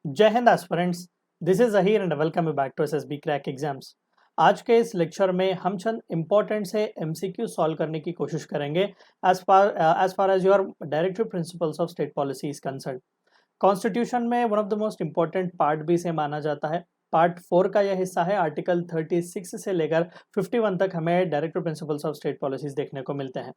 जय Hind aspirants, this is Zaheer and welcome you back to SSB crack exams. आज के इस लेक्चर में हम चंद इंपॉर्टेंट से एमसीक्यू सॉल्व करने की कोशिश करेंगे as far as your directive principles of state policy is concern. Constitution में one of the most important part भी इसे माना जाता है। पार्ट 4 का यह हिस्सा है। आर्टिकल 36 से लेकर 51 तक हमें directive principles of state policies देखने को मिलते हैं।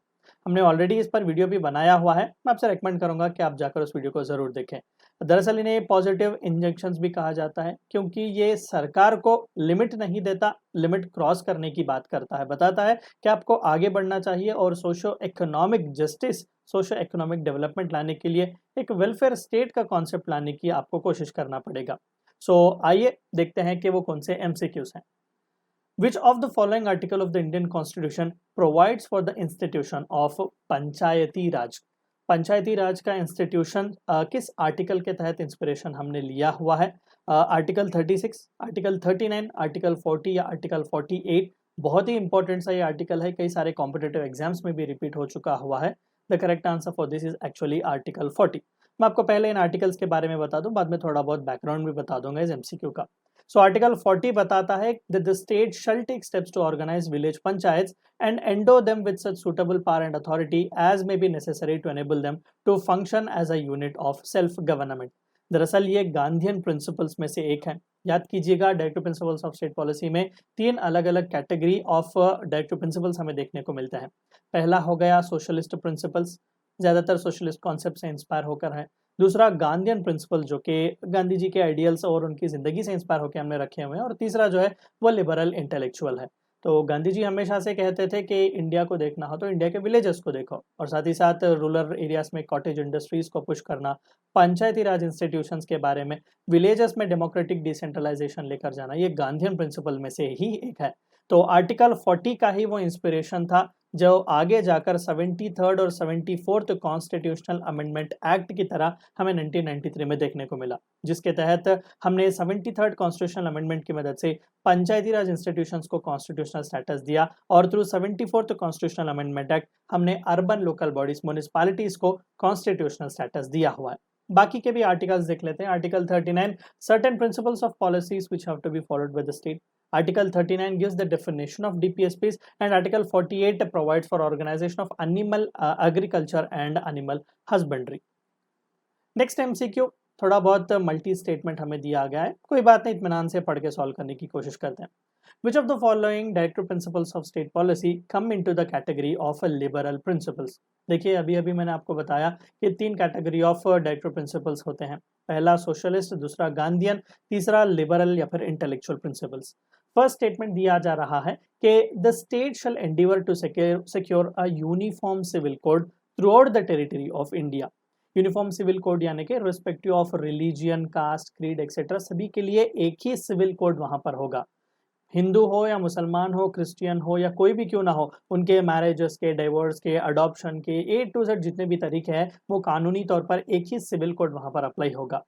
हमने ऑलरेडी इस पर वीडियो भी बनाया हुआ है। मैं आपसे रेकमेंड करूंगा कि आप जाकर उस वीडियो को जरूर देखें। दरअसल इन्हें पॉजिटिव इंजेक्शंस भी कहा जाता है, क्योंकि ये सरकार को लिमिट नहीं देता, लिमिट क्रॉस करने की बात करता है। बताता है कि आपको आगे बढ़ना चाहिए और socio economic justice, socio economic development लाने के लिए एक वेलफेयर स्टेट का कॉन्सेप्ट लाने की आपको कोशिश करना पड़ेगा। आइए देखते हैं कि वो कौन से एमसीक्यूज हैं। Which of the following article of the Indian Constitution provides for the institution of पंचायती राज? पंचायती राज का इंस्टीट्यूशन किस आर्टिकल के तहत इंस्पिरेशन हमने लिया हुआ है? आर्टिकल 36, आर्टिकल 39, आर्टिकल 40 या आर्टिकल 48? बहुत ही इंपॉर्टेंट सा ये आर्टिकल है, कई सारे कॉम्पिटेटिव एग्जाम्स में भी रिपीट हो चुका हुआ है। The correct answer for this is actually article 40। मैं आपको पहले इन आर्टिकल्स के बारे में बता दूं, बाद में थोड़ा बहुत बैकग्राउंड भी बता दूंगा इस एमसीक्यू का। आर्टिकल 40 बताता है that the state shall take steps to organize village panchayats and endow them with such suitable power and authority as may be necessary to enable them to function as a unit of self government। दरअसल ये Gandhian principles में से एक है। याद कीजिएगा, directive principles of state policy में 3 अलग अलग कैटेगरी ऑफ डायरेक्टिव प्रिंसिपल्स हमें देखने को मिलते हैं। पहला हो गया सोशलिस्ट प्रिंसिपल्स, ज्यादातर सोशलिस्ट कॉन्सेप्ट से इंस्पायर होकर है। दूसरा गांधीयन प्रिंसिपल, जो कि गांधी जी के आइडियल्स और उनकी जिंदगी से इंस्पायर होकर हमने रखे हुए हैं। और तीसरा जो है वो लिबरल इंटेलेक्चुअल है। तो गांधी जी हमेशा से कहते थे कि इंडिया को देखना हो तो इंडिया के विलेजेस को देखो, और साथ ही साथ रूरल एरियाज में कॉटेज इंडस्ट्रीज को पुश करना, पंचायती राज इंस्टीट्यूशंस के बारे में, विलेजेस में डेमोक्रेटिक डिसेंट्रलाइजेशन लेकर जाना, ये गांधीयन प्रिंसिपल में से ही एक है। तो आर्टिकल 40 का ही वो इंस्पिरेशन था जो आगे जाकर 73rd और 74th कॉन्स्टिट्यूशनल अमेंडमेंट एक्ट की तरह हमें 1993 में देखने को मिला, जिसके तहत हमने 73rd कॉन्स्टिट्यूशनल अमेंडमेंट की मदद से पंचायती राज इंस्टीट्यूशंस को कॉन्स्टिट्यूशनल स्टेटस दिया, और through 74th constitutional amendment act हमने अर्बन लोकल बॉडीज, म्युनिसिपैलिटीज को कॉन्स्टिट्यूशनल स्टेटस दिया हुआ है। बाकी के भी आर्टिकल्स देख लेते हैं। Article 39, certain principles of policies which have to be followed by the state. Article 39 gives the definition of DPSPs, and Article 48 provides for organization of animal agriculture and animal husbandry. Next MCQ, थोड़ा बहुत multi statement हमें दिया गया है, कोई बात नहीं, इत्मीनान से पढ़ के सॉल्व करने की कोशिश करते हैं। Which of the following directive principles of state policy come into the category of liberal principles? देखिए, अभी अभी मैंने आपको बताया कि 3 कैटेगरी ऑफ डायरेक्टिव प्रिंसिपल्स होते हैं। पहला सोशलिस्ट, दूसरा गांधीयन, तीसरा लिबरल या फिर इंटेलेक्चुअल प्रिंसिपल्स। फर्स्ट स्टेटमेंट दिया जा रहा है कि the state shall endeavour to secure a uniform civil code throughout the territory of India. Uniform civil code यानी कि respective of religion, caste, creed etcetera सभी के लिए एक ही सिविल कोड वहां पर होगा। हिंदू हो या मुसलमान हो, क्रिश्चियन हो या कोई भी क्यों ना हो, उनके मैरिजेस के, डाइवोर्स के, अडॉप्शन के, A to Z जितने भी तरीके हैं वो कानूनी तौर पर एक ही सिविल कोड वहां पर अप्लाई होगा।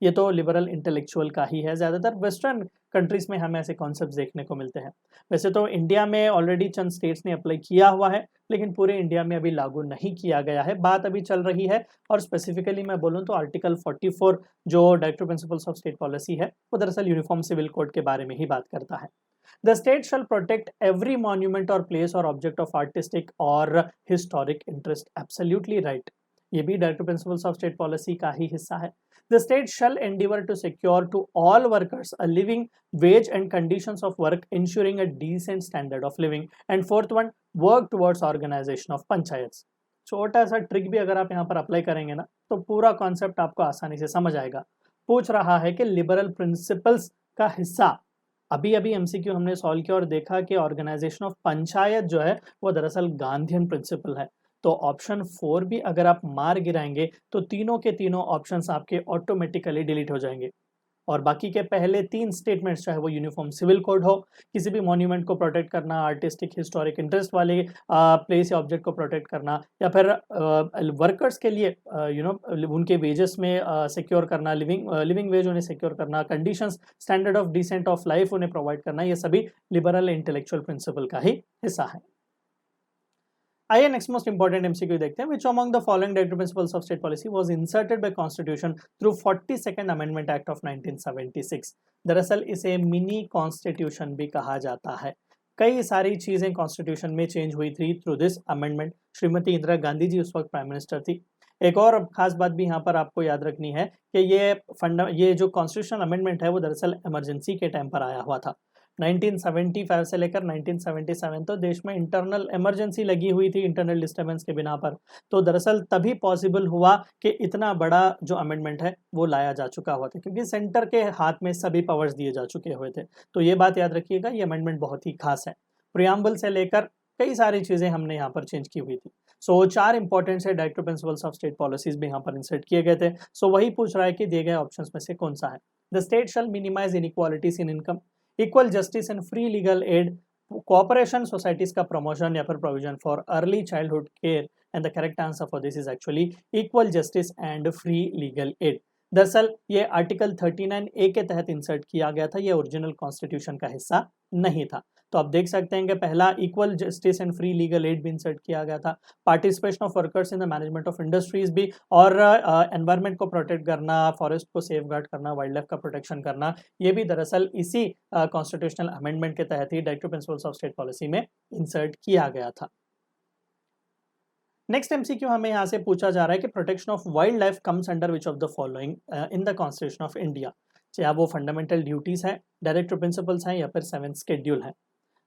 ये तो लिबरल इंटेलेक्चुअल का ही है। ज़्यादातर वेस्टर्न कंट्रीज में हमें ऐसे कॉन्सेप्ट देखने को मिलते हैं। वैसे तो इंडिया में ऑलरेडी चंद स्टेट्स ने अप्लाई किया हुआ है, लेकिन पूरे इंडिया में अभी लागू नहीं किया गया है, बात अभी चल रही है। और स्पेसिफिकली मैं बोलूँ तो आर्टिकल 44 जो directive principles of state policy है, वो दरअसल यूनिफॉर्म सिविल कोड के बारे में ही बात करता है। The state shall protect every monument or place or object of artistic or historic interest. Absolutely right. ये भी directive principles of state policy का ही हिस्सा है। The state shall endeavor to secure to all workers a living wage and conditions of work, ensuring a decent standard of living. And fourth one, work towards organization of panchayats. छोटा सा trick भी अगर आप यहाँ पर apply करेंगे ना, तो पूरा कॉन्सेप्ट आपको आसानी से समझ आएगा। पूछ रहा है कि लिबरल प्रिंसिपल्स का हिस्सा, अभी अभी एमसीक्यू हमने सॉल्व किया और देखा कि ऑर्गेनाइजेशन ऑफ पंचायत जो है वो दरअसल गांधीयन प्रिंसिपल है। तो ऑप्शन 4 भी अगर आप मार गिराएंगे तो तीनों के तीनों ऑप्शंस आपके ऑटोमेटिकली डिलीट हो जाएंगे। और बाकी के पहले 3 स्टेटमेंट्स, चाहे वो यूनिफॉर्म सिविल कोड हो, किसी भी मॉन्यूमेंट को प्रोटेक्ट करना, आर्टिस्टिक हिस्टोरिक इंटरेस्ट वाले प्लेस या ऑब्जेक्ट को प्रोटेक्ट करना, या फिर वर्कर्स के लिए उनके वेजेस में सिक्योर करना, लिविंग वेज उन्हें सिक्योर करना, conditions, standard of descent of life उन्हें प्रोवाइड करना, ये सभी लिबरल इंटेलेक्चुअल प्रिंसिपल का ही हिस्सा है। आइए नेक्स्ट मोस्ट इंपॉर्टेंट एमसीक्यू देखते हैं. विच among the following directive principles of state policy was inserted by constitution through 42nd amendment act of 1976. दरअसल इसे मिनी कॉन्स्टिट्यूशन भी कहा जाता है. कई सारी चीजें कॉन्स्टिट्यूशन में चेंज हुई थी through this amendment. Shrimati Indira Gandhi ji उस वक्त प्राइम मिनिस्टर थी. एक और खास बात भी यहाँ पर आपको याद रखनी है कि ये जो कॉन्स्टिट्यूशनल अमेंडमेंट है वो दरअसल इमरजेंसी के टाइम पर आया हुआ था. 1975 से लेकर 1977 तो देश में इंटरनल इमरजेंसी लगी हुई थी इंटरनल डिस्टर्बेंस के बिना पर. तो दरअसल तभी पॉसिबल हुआ कि इतना बड़ा जो अमेंडमेंट है वो लाया जा चुका हुआ था, क्योंकि सेंटर के हाथ में सभी पावर्स दिए जा चुके हुए थे. तो ये बात याद रखिएगा, ये अमेंडमेंट बहुत ही खास है. प्रियम्बल से लेकर कई सारी चीजें हमने यहाँ पर चेंज की हुई थी. सो 4 इंपॉर्टेंट से directive principles of state policies भी यहाँ पर इंसर्ट किए गए थे. सो वही पूछ रहा है कि दिए गए ऑप्शंस में से कौन सा है. The state shall minimise inequalities in income, equal justice and free legal aid, cooperation societies का प्रमोशन या फिर provision for early childhood care. And the correct answer for this is actually equal justice and free legal aid. दरअसल ये article 39A के तहत insert किया गया था, ये ओरिजिनल कॉन्स्टिट्यूशन का हिस्सा नहीं था. तो आप देख सकते हैं कि पहला equal justice and free legal aid भी इंसर्ट किया गया था. Participation of workers in the management of industries भी, और एनवायरनमेंट को प्रोटेक्ट करना, फॉरेस्ट को सेफ गार्ड करना, वाइल्ड लाइफ का प्रोटेक्शन करना, ये भी दरअसल इसी कॉन्स्टिट्यूशनल अमेंडमेंट के तहत ही directive principles of state policy में इंसर्ट किया गया था. नेक्स्ट एमसीक्यू हमें यहाँ से पूछा जा रहा है कि protection of wild life comes under which of the following in the constitution of India. चाहे वो फंडामेंटल ड्यूटीज हैं, डायरेक्टिव प्रिंसिपल्स हैं या फिर 7th शेड्यूल है.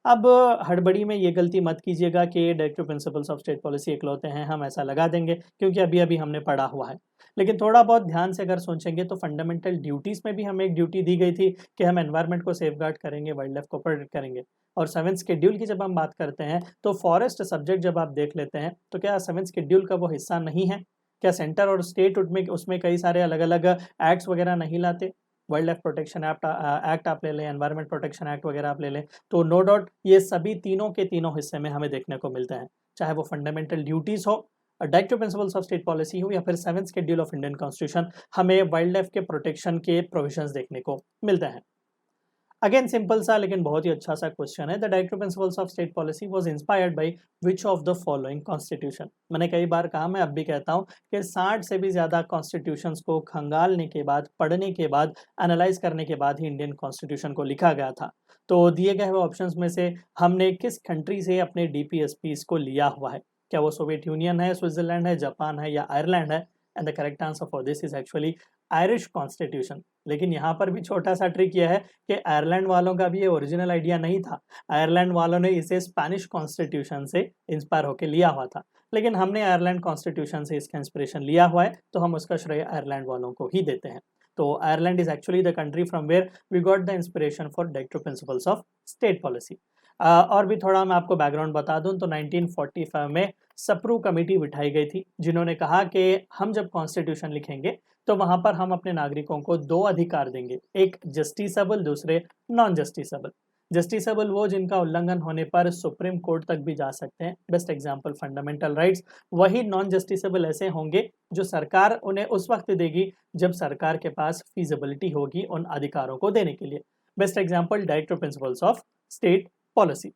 अब हड़बड़ी में ये गलती मत कीजिएगा कि directive principles of state policy इकलौते हैं, हम ऐसा लगा देंगे क्योंकि अभी अभी हमने पढ़ा हुआ है. लेकिन थोड़ा बहुत ध्यान से अगर सोचेंगे तो फंडामेंटल ड्यूटीज में भी हमें एक ड्यूटी दी गई थी कि हम एनवायरनमेंट को सेफगार्ड करेंगे, वाइल्ड लाइफ को प्रोटेक्ट करेंगे. और 7th शेड्यूल की जब हम बात करते हैं तो फॉरेस्ट सब्जेक्ट जब आप देख लेते हैं तो क्या 7th शेड्यूल का वो हिस्सा नहीं है? क्या सेंटर और स्टेट उसमें कई सारे अलग अलग एक्ट्स वगैरह नहीं लाते? वाइल्ड लाइफ प्रोटेक्शन एक्ट आप ले लें, एनवायरनमेंट प्रोटेक्शन एक्ट वगैरह आप ले लें, तो नो डाउट ये सभी तीनों के तीनों हिस्से में हमें देखने को मिलते हैं. चाहे वो फंडामेंटल ड्यूटीज हो, directive principles of state policy हो या फिर 7th schedule of Indian constitution, हमें वाइल्ड लाइफ के प्रोटेक्शन के प्रोविजंस देखने को मिलते हैं. अगेन सिंपल सा लेकिन बहुत ही अच्छा सा क्वेश्चन है. The directive principles of state policy was inspired by which of the following constitution. मैंने कई बार कहा, मैं अब भी कहता हूं कि 60 से भी ज्यादा कॉन्स्टिट्यूशंस को खंगालने के बाद, पढ़ने के बाद, एनालाइज करने के बाद ही इंडियन कॉन्स्टिट्यूशन को लिखा गया था. तो दिए गए हुए ऑप्शंस में से हमने किस कंट्री से अपने डीपीएसपीस को लिया हुआ है? क्या वो सोवियत यूनियन है, स्विट्जरलैंड है, जापान है या आयरलैंड है? And the correct answer for this is actually Irish constitution. लेकिन यहाँ पर भी छोटा सा ट्रिक यह है कि आयरलैंड वालों का भी ये ओरिजिनल आइडिया नहीं था. आयरलैंड वालों ने इसे स्पेनिश कॉन्स्टिट्यूशन से इंस्पायर होकर लिया हुआ था. लेकिन हमने आयरलैंड कॉन्स्टिट्यूशन से इसका इंस्पिरेशन लिया हुआ है, तो हम उसका श्रेय आयरलैंड वालों को ही देते हैं. तो Ireland is actually the country from where we got the inspiration for directive principles of state policy. और भी थोड़ा मैं आपको बैकग्राउंड बता दूं तो 1945 में सप्रू कमेटी बिठाई गई थी, जिन्होंने कहा कि हम जब कॉन्स्टिट्यूशन लिखेंगे तो वहां पर हम अपने नागरिकों को 2 अधिकार देंगे, एक जस्टिसेबल, दूसरे नॉन जस्टिसेबल. जस्टिसेबल वो जिनका उल्लंघन होने पर सुप्रीम कोर्ट तक भी जा सकते हैं, बेस्ट एग्जांपल फंडामेंटल राइट्स. वही नॉन जस्टिसेबल ऐसे होंगे जो सरकार उन्हें उस वक्त देगी जब सरकार के पास फीजिबिलिटी होगी उन अधिकारों को देने के लिए. Best example directive principles of state policy.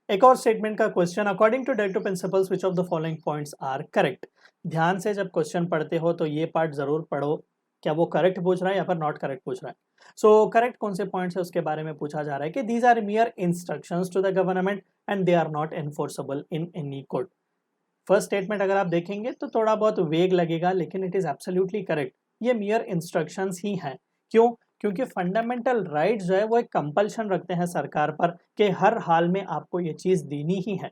एक और स्टेटमेंट का question, according to directive principles which of the following points are correct. ध्यान से जब क्वेश्चन पढ़ते हो तो ये पार्ट जरूर पढ़ो, क्या वो करेक्ट पूछ रहा है या फिर नॉट करेक्ट पूछ रहा है. सो करेक्ट कौन से पॉइंट्स है उसके बारे में पूछा जा रहा है कि these are mere instructions to the government and they are not enforceable in any court. First statement अगर आप देखेंगे तो थोड़ा बहुत वेग लगेगा, लेकिन इट इज एब्सोल्युटली करेक्ट. ये मियर इंस्ट्रक्शंस ही हैं. क्यों? क्योंकि फंडामेंटल राइट्स जो है वो एक कंपल्शन रखते हैं सरकार पर कि हर हाल में आपको ये चीज देनी ही है.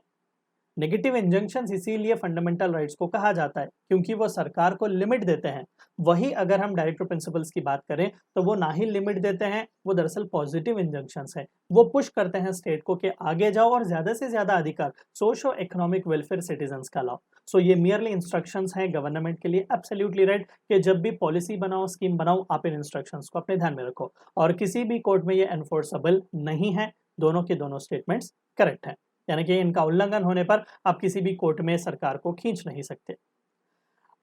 नेगेटिव इंजंक्शंस इसीलिए फंडामेंटल राइट्स को कहा जाता है क्योंकि वो सरकार को लिमिट देते हैं. वही अगर हम डायरेक्टिव प्रिंसिपल्स की बात करें तो वो ना ही लिमिट देते हैं, वो दरअसल पॉजिटिव इंजंक्शंस है. वो पुश करते हैं स्टेट को कि आगे जाओ और ज्यादा से ज्यादा अधिकार सोशो इकोनॉमिक वेलफेयर सिटीजन्स का लाओ. सो ये मियरली इंस्ट्रक्शंस हैं गवर्नमेंट के लिए. एब्सोल्युटली राइट कि जब भी पॉलिसी बनाओ, स्कीम बनाओ, आप इन इंस्ट्रक्शंस को अपने ध्यान में रखो और किसी भी कोर्ट में ये एनफोर्सेबल नहीं है. दोनों के दोनों स्टेटमेंट्स करेक्ट हैं, यानी कि इनका उल्लंघन होने पर आप किसी भी कोर्ट में सरकार को खींच नहीं सकते.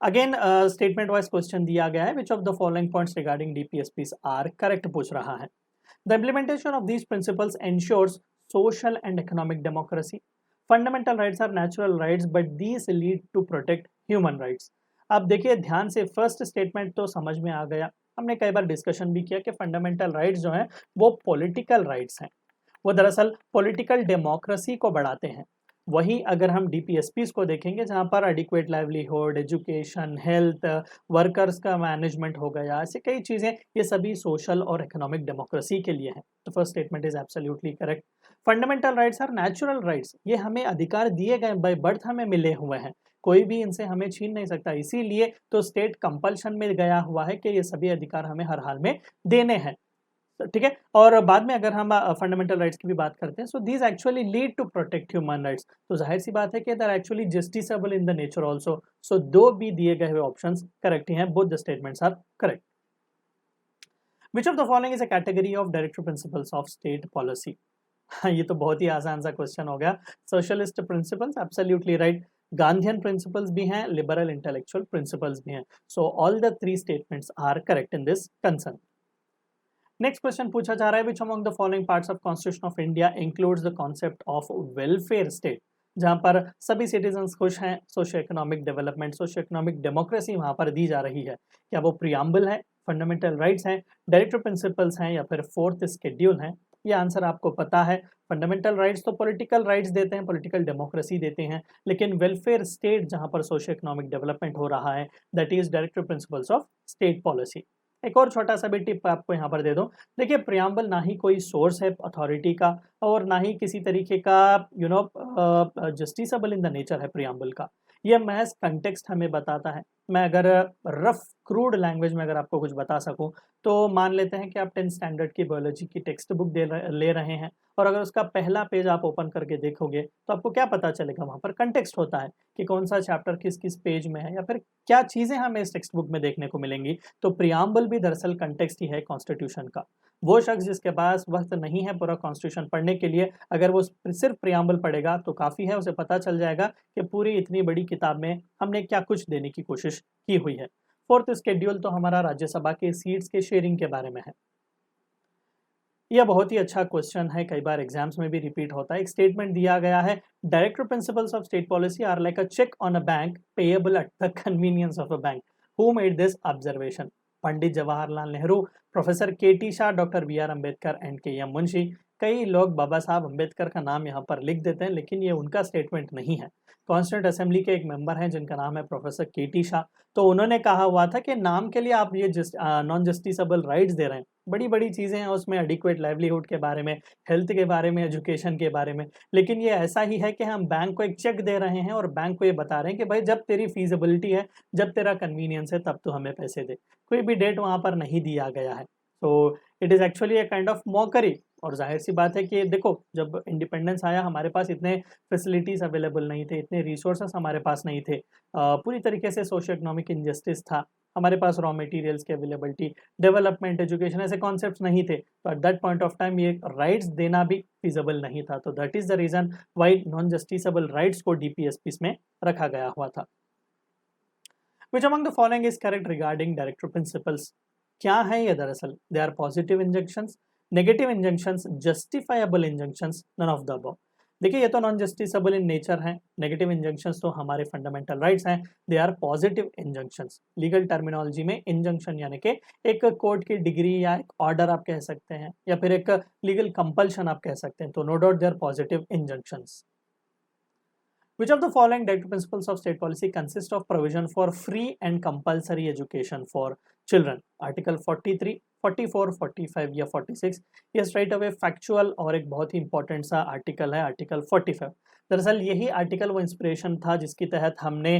अगेन स्टेटमेंट वाइज क्वेश्चन दिया गया है, which of the following points regarding DPSPs are correct पूछ रहा है. The implementation of these principles ensures social and economic democracy, fundamental rights are natural rights but these lead to protect human rights. अब देखिए ध्यान से, first statement तो समझ में आ गया। हमने कई बार डिस्कशन भी किया कि फंडामेंटल राइट्स जो हैं वो पॉलिटिकल राइट्स हैं, वो दरअसल पॉलिटिकल डेमोक्रेसी को बढ़ाते हैं। वहीं अगर हम डीपीएसपीज को देखेंगे, जहाँ पर adequate livelihood, education, health, workers का मैनेजमेंट हो गया, ऐसे कई चीज़ें, ये सभी सोशल और इकोनॉमिक डेमोक्रेसी के लिए हैं। तो first statement is absolutely correct. Fundamental rights are natural rights, ये हमें अधिकार दिए गए, बाय बर्थ हमें मिले हुए हैं, कोई भी इनसे हमें छीन नहीं सकता। इसीलिए तो स्टेट कंपल्शन में गया हुआ है कि ये सभी अधिकार हमें हर हाल में देने हैं। तो ठीक है, और बाद में अगर हम फंडामेंटल राइट्स की भी बात करते हैं, so these actually lead to protect human rights. तो जाहिर सी बात है कि they are actually justiciable in the nature also. So दो भी दिए गए हुए ऑप्शंस करेक्ट ही हैं, both the statements are correct. Which of the following is a category of directive principles of state policy? ये तो बहुत ही आसान सा क्वेश्चन हो गया। Socialist principles, absolutely right. Gandhian principles भी हैं, लिबरल इंटेलेक्चुअल प्रिंसिपल्स भी हैं। So all the three statements are correct in this concern. Next question पूछा जा रहा है, which among the following parts of constitution of India includes the concept of welfare state? जहां पर सभी सिटीजन्स खुश हैं, socio economic development, socio economic democracy वहां पर दी जा रही है। क्या वो प्रियम्बल है, फंडामेंटल राइट्स हैं, डायरेक्टिव प्रिंसिपल्स हैं, या फिर फोर्थ शेड्यूल है? ये आंसर आपको पता है। फंडामेंटल राइट्स तो पॉलिटिकल राइट्स देते हैं, पॉलिटिकल डेमोक्रेसी देते हैं, लेकिन वेलफेयर स्टेट जहां पर सोशियो इकोनॉमिक डेवलपमेंट हो रहा है, that is directive principles of state policy. एक और छोटा सा भी टिप आपको यहाँ पर दे दूं, देखिए प्रियम्बल ना ही कोई सोर्स है अथॉरिटी का, और ना ही किसी तरीके का जस्टिसेबल इन द नेचर है प्रियम्बल का। ये महज कंटेक्स्ट हमें बताता है। मैं अगर रफ क्रूड लैंग्वेज में अगर आपको कुछ बता सकूं, तो मान लेते हैं कि आप 10th स्टैंडर्ड की बायोलॉजी की टेक्स्ट बुक ले रहे हैं, और अगर उसका पहला पेज आप ओपन करके देखोगे तो आपको क्या पता चलेगा? वहां पर कंटेक्स्ट होता है कि कौन सा चैप्टर किस किस पेज में है, या फिर क्या चीजें हमें इस टेक्स्ट बुक में देखने को मिलेंगी। तो प्रियम्बल भी दरअसल कंटेक्स्ट ही है कॉन्स्टिट्यूशन का। वो शख्स जिसके पास वक्त नहीं है पूरा कॉन्स्टिट्यूशन पढ़ने के लिए, अगर वो सिर्फ प्रियम्बल पढ़ेगा तो काफ़ी है, उसे पता चल जाएगा कि पूरी इतनी बड़ी किताब में हमने क्या कुछ देने की कोशिश की हुई है। फोर्थ शेड्यूल तो हमारा राज्यसभा के सीट्स के शेयरिंग के बारे में है। यह बहुत ही अच्छा क्वेश्चन है, कई बार एग्जाम्स में भी रिपीट होता है। एक स्टेटमेंट दिया गया है, directive principles of state policy are like a check on a bank payable at the convenience of a bank. Who made this observation? Pandit Jawaharlal Nehru, professor K T. Shah, doctor B R. Ambedkar and K M. Munshi. कई लोग बाबा साहब अम्बेडकर का नाम यहाँ पर लिख देते हैं, लेकिन ये उनका स्टेटमेंट नहीं है। कॉन्स्टिट्यूंट असेंबली के एक मेंबर हैं जिनका नाम है प्रोफेसर के.टी. शाह। तो उन्होंने कहा हुआ था कि नाम के लिए आप ये नॉन जस्टिसेबल राइट्स दे रहे हैं, बड़ी बड़ी चीज़ें हैं उसमें, एडिक्वेट लाइवलीहुड के बारे में, हेल्थ के बारे में, एजुकेशन के बारे में, लेकिन ये ऐसा ही है कि हम बैंक को एक चेक दे रहे हैं और बैंक को ये बता रहे हैं कि भाई जब तेरी फीजिबिलिटी है, जब तेरा कन्वीनियंस है, तब तो हमें पैसे दे। कोई भी डेट वहाँ पर नहीं दिया गया है। तो it is actually a kind of mockery. और जाहिर सी बात है कि देखो, जब इंडिपेंडेंस आया हमारे पास इतने फैसिलिटीज़ अवेलेबल नहीं थे, इतने रिसोर्सेस हमारे पास नहीं थे, पूरी तरीके से सोशियो इकोनॉमिक इंजस्टिस था, हमारे पास रॉ मटेरियल्स की अवेलेबिलिटी, डेवलपमेंट, एजुकेशन, ऐसे कॉन्सेप्ट्स नहीं थे। तो at that point of time ये राइट्स देना भी फिजिबल नहीं था। तो that is the reason why non justiciable rights को डीपीएसपीस में रखा गया हुआ था। Which among the following is correct regarding directive principles? क्या है ये? दरअसल they are positive injunctions, negative injunctions, justifiable injunctions, none of the above. देखिए ये तो नॉन जस्टिसेबल इन नेचर हैं, नेगेटिव इंजंक्शंस तो हमारे फंडामेंटल राइट्स हैं, they are positive injunctions. Legal terminology में इंजंक्शन यानी कि एक कोर्ट की डिग्री या एक ऑर्डर आप कह सकते हैं, या फिर एक लीगल कंपल्शन आप कह सकते हैं। तो no doubt they are positive injunctions. Which of the following directive principles of state policy consist of provision for free and compulsory education for children? Article 43, 44, 45 या 46? ये straight away factual और एक बहुत ही important सा आर्टिकल है, article 45। दरअसल यही article वो इंस्पिरेशन था जिसके तहत हमने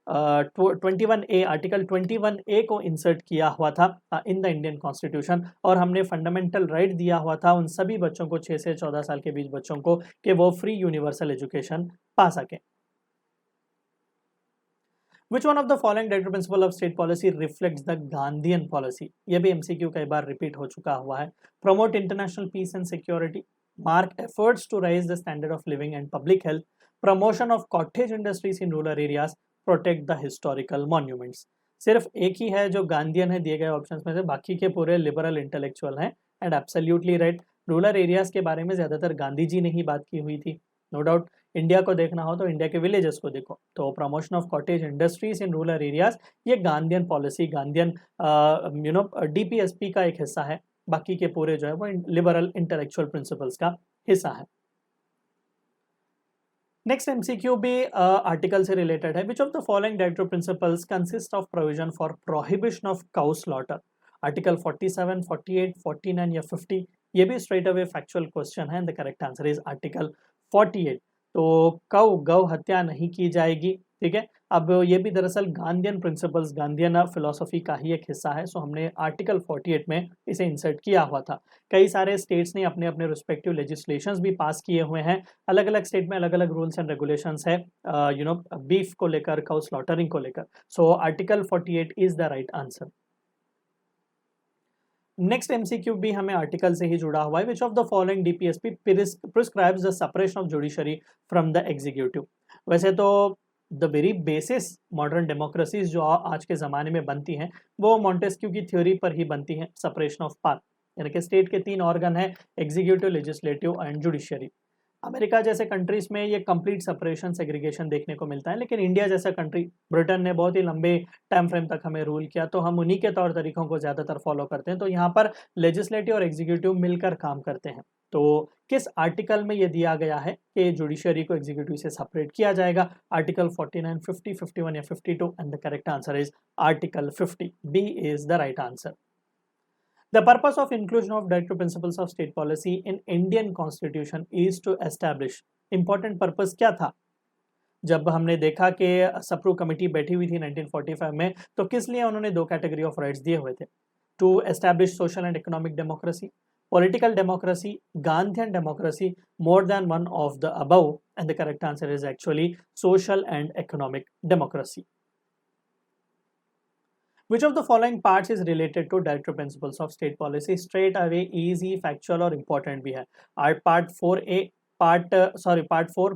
21A, आर्टिकल 21A को इंसर्ट किया हुआ था इन द इंडियन कॉन्स्टिट्यूशन, और हमने फंडामेंटल राइट दिया हुआ था उन सभी बच्चों को, 6 से 14 साल के बीच बच्चों को, कि वो फ्री यूनिवर्सल एजुकेशन पा सकें। Which one of the following directive principle of state policy reflects the Gandhian policy? ये भी MCQ कई बार रिपीट हो चुका हुआ है। Promote international peace and security, mark efforts to raise the standard of living and public health, promotion of cottage industries in rural areas, protect the historical monuments। सिर्फ एक ही है जो गांधीयन है दिए गए ऑप्शंस में से, बाकी के पूरे लिबरल इंटेलेक्चुअल हैं। And absolutely right, rural areas के बारे में ज़्यादातर गांधी जी ने ही बात की हुई थी। नो डाउट इंडिया को देखना हो तो इंडिया के विलेजेस को देखो, तो promotion of cottage industries in rural areas ये गांधीयन पॉलिसी, गांधीयन डीपीएसपी का एक हिस्सा है। बाकी के पूरे जो है वो लिबरल इंटेलेक्चुअल प्रिंसिपल्स का हिस्सा है। नेक्स्ट एमसीक्यू भी आर्टिकल से रिलेटेड है। Which of the following directive principles consist of provision for prohibition of cow slaughter? Article 47, 48, 49 या 50? ये भी स्ट्रेट अवे फैक्चुअल क्वेश्चन है। The correct answer is article 48। तो गौ हत्या नहीं की जाएगी, ठीक है। अब ये भी दरअसल गांधीयन प्रिंसिपल्स, गांधीयन फिलोसफी का ही एक हिस्सा है। सो हमने आर्टिकल 48 में इसे इंसर्ट किया हुआ था। कई सारे स्टेट्स ने अपने अपने रिस्पेक्टिव लेजिस्लेशंस भी पास किए हुए हैं। अलग अलग स्टेट में अलग अलग रूल्स एंड रेगुलेशंस है बीफ को लेकर, काउ स्लॉटरिंग को लेकर। So article 48 is the right answer. Next MCQ भी हमें आर्टिकल से ही जुड़ा हुआ है। Which of the following DPSP prescribes the separation of judiciary from the executive? वैसे तो the very basis modern democracies जो आज के ज़माने में बनती हैं वो मॉन्टेस्क्यू की थ्योरी पर ही बनती हैं, सेपरेशन ऑफ पावर, यानी कि स्टेट के 3 ऑर्गन है, executive, legislative and judiciary. America जैसे कंट्रीज में ये कंप्लीट सेपरेशन, सेग्रीगेशन देखने को मिलता है, लेकिन इंडिया जैसा कंट्री, ब्रिटेन ने बहुत ही लंबे टाइम फ्रेम तक हमें रूल किया, तो हम उन्हीं के तौर तरीकों को ज़्यादातर फॉलो करते हैं। तो यहाँ पर लेजिस्लेटिव और एग्जीक्यूटिव मिलकर काम करते हैं। तो किस आर्टिकल में ये दिया गया है कि जुडिशरी को एग्जीक्यूटिव से सेपरेट किया जाएगा? आर्टिकल 49, 50, 51 या 52? And the correct answer is article 50। B is the right answer. The purpose of inclusion of directive principles of state policy in Indian Constitution is to establish. Important purpose क्या था? जब हमने देखा कि Sapru committee बैठी हुई थी 1945 में, तो किस लिए उन्होंने 2 कैटेगरी ऑफ राइट्स दिए हुए थे? To establish social and economic democracy, political democracy, Gandhian democracy, more than one of the above, and the correct answer is actually social and economic democracy. Which of the following parts is related to directive principles of state policy? Straight away, easy, factual और important भी है। Part 4A, Part 4,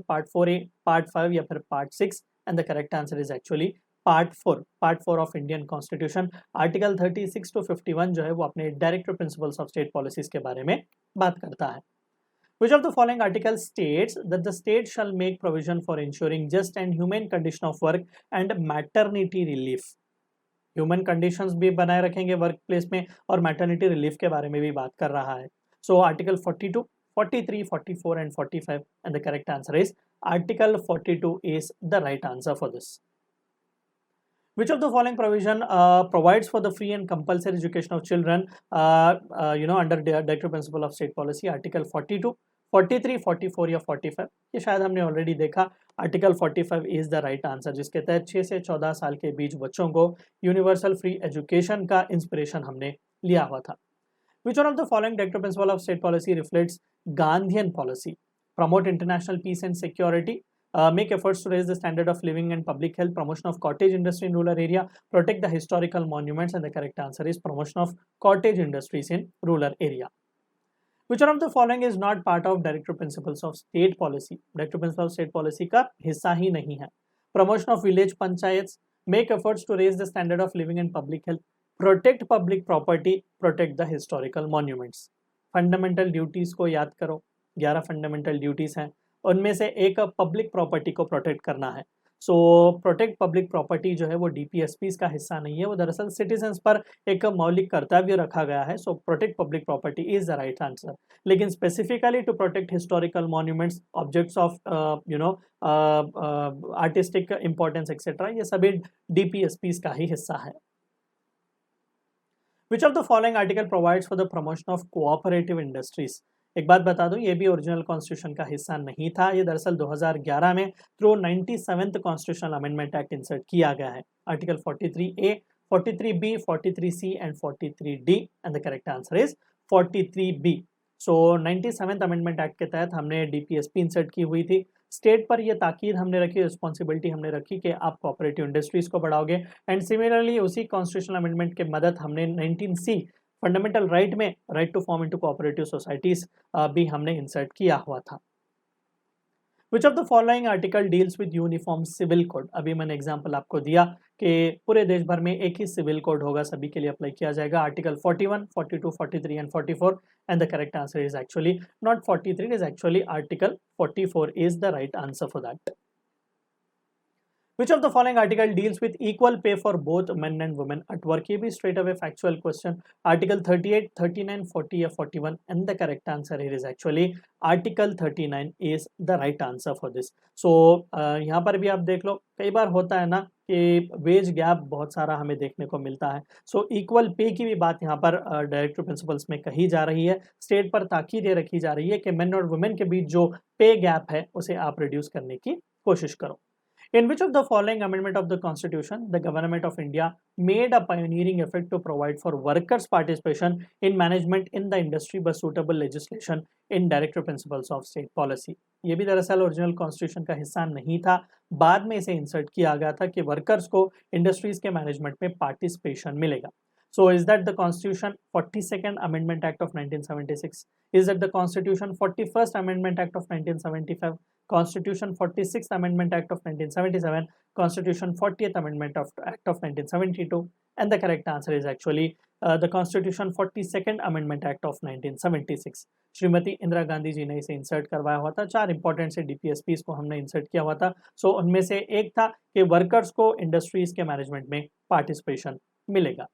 Part 4A, Part 5 या फिर Part 6, and the correct answer is actually Part 4, Part 4 of Indian Constitution। Article 36 to 51 जो है वो अपने directive principles of state policies के बारे में बात करता है। Which of the following article states that the state shall make provision for ensuring just and humane condition of work and maternity relief? Human conditions भी बनाए रखेंगे वर्क प्लेस में, और मैटरनिटी रिलीफ के बारे में भी बात कर रहा है। So article 42, 43, 44 and 45, and the correct answer is article 42 is the right answer for this. Which of the following provision provides for the free and compulsory education of children under the directive principle of state policy? Article 42, 43, 44 या 45? ये शायद हमने already देखा। Article 45 is the right answer, जिसके तहत 6 से 14 साल के बीच बच्चों को यूनिवर्सल फ्री एजुकेशन का इंस्पिरेशन हमने लिया हुआ था। Which one of the following directive principle of state policy reflects Gandhian policy? Promote international peace and security, make efforts to raise the standard of living and public health, promotion of cottage industry in rural area, protect the historical monuments, and the correct answer is promotion of cottage industries in rural area. Which one of the following is not part of directive principles of state policy? Directive principles of state policy का हिस्सा ही नहीं है। Promotion of village panchayats, make efforts to raise the standard of living and public health, protect public property, protect the historical monuments. Fundamental duties को याद करो, 11 fundamental duties हैं, उनमें से एक पब्लिक प्रॉपर्टी को प्रोटेक्ट करना है। सो प्रोटेक्ट पब्लिक प्रॉपर्टी जो है वो डीपीएसपीज का हिस्सा नहीं है, वो दरअसल सिटीजन्स पर एक मौलिक कर्तव्य रखा गया है। So protect public property is the right answer. लेकिन specifically to protect historical monuments, objects of artistic importance etcetera, ये सभी डीपीएसपीज का ही हिस्सा है। Which of the following article provides for the promotion of cooperative industries? एक बात बता दूं, ये भी ओरिजिनल कॉन्स्टिट्यूशन का हिस्सा नहीं था, ये दरअसल 2011 में through 97th constitutional amendment act insert किया गया है। Article 43A, 43B, 43C and 43D, and the correct answer is 43B। So 97th amendment act के तहत हमने डीपीएसपी इंसर्ट की हुई थी। स्टेट पर ये ताकीद हमने रखी, रिस्पॉन्सिबिलिटी हमने रखी कि आप कोऑपरेटिव इंडस्ट्रीज को बढ़ाओगे। एंड सिमिलरली उसी कॉन्स्टिट्यूशनल अमेंडमेंट के मदद हमने 19C फंडामेंटल राइट में right to form into cooperative societies भी हमने इंसर्ट किया हुआ था। Which of the following article deals with uniform civil code. अभी मैंने एग्जांपल आपको दिया कि पूरे देश भर में एक ही सिविल कोड होगा, सभी के लिए अप्लाई किया जाएगा। Article 41, 42, 43 and 44 and the correct answer is actually not 43, it is actually article 44 is the right answer for that. Which of the following article deals with equal pay for both men and women at work? ये भी straight away factual question. Article 38, 39, 40 या 41 and the correct answer here is actually Article 39 is the right answer for this. So यहाँ पर भी आप देख लो, कई बार होता है ना कि वेज गैप बहुत सारा हमें देखने को मिलता है। सो इक्वल पे की भी बात यहाँ पर डायरेक्टिव प्रिंसिपल्स में कही जा रही है। स्टेट पर ताकीद ये रखी जा रही है कि मेन और वुमेन के बीच जो पे गैप है उसे आप रिड्यूस करने की कोशिश करो। In which of the following amendment of the Constitution the Government of India made a pioneering effort to provide for workers' participation in management in the industry by suitable legislation in Directive Principles of State Policy? ये भी दरअसल original constitution का हिस्सा नहीं था, बाद में इसे इंसर्ट किया गया था कि वर्कर्स को इंडस्ट्रीज के मैनेजमेंट में पार्टिसिपेशन मिलेगा। So is that the Constitution 42nd Amendment Act of 1976? Is that the Constitution 41st Amendment Act of 1975? Constitution 46th Amendment Act of 1977? Constitution 40th Amendment Act of 1972? And the correct answer is actually the Constitution 42nd Amendment Act of 1976. Shrimati Indira Gandhi जी ने इसे insert करवाया हुआ था। 4 important से डीपीएसपीस को हमने insert किया हुआ था। सो उनमें से एक था कि वर्कर्स को इंडस्ट्रीज के मैनेजमेंट में पार्टिसिपेशन मिलेगा।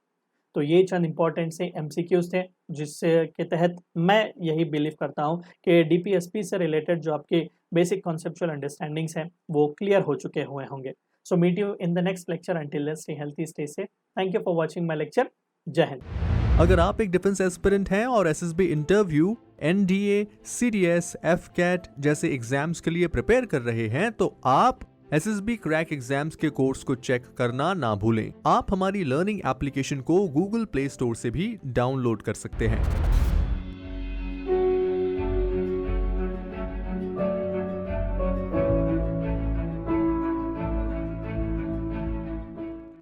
तो ये चंद इंपॉर्टेंट से एमसीक्यूज थे जिससे के तहत मैं यही बिलीव करता हूँ कि डीपीएसपी से रिलेटेड जो आपके बेसिक कॉन्सेप्चुअल अंडरस्टैंडिंग्स हैं वो क्लियर हो चुके हुए होंगे। So meet you in the next lecture, until then stay healthy, stay safe. Thank you for watching my lecture. जय हिंद। अगर आप एक डिफेंस एस्पिरेंट हैं और SSB interview, NDA, CDS, AFCAT जैसे एग्जाम्स के लिए प्रिपेयर कर रहे हैं तो आप एसएसबी क्रैक एग्जाम्स के कोर्स को चेक करना ना भूलें। आप हमारी लर्निंग एप्लीकेशन को गूगल प्ले स्टोर से भी डाउनलोड कर सकते हैं।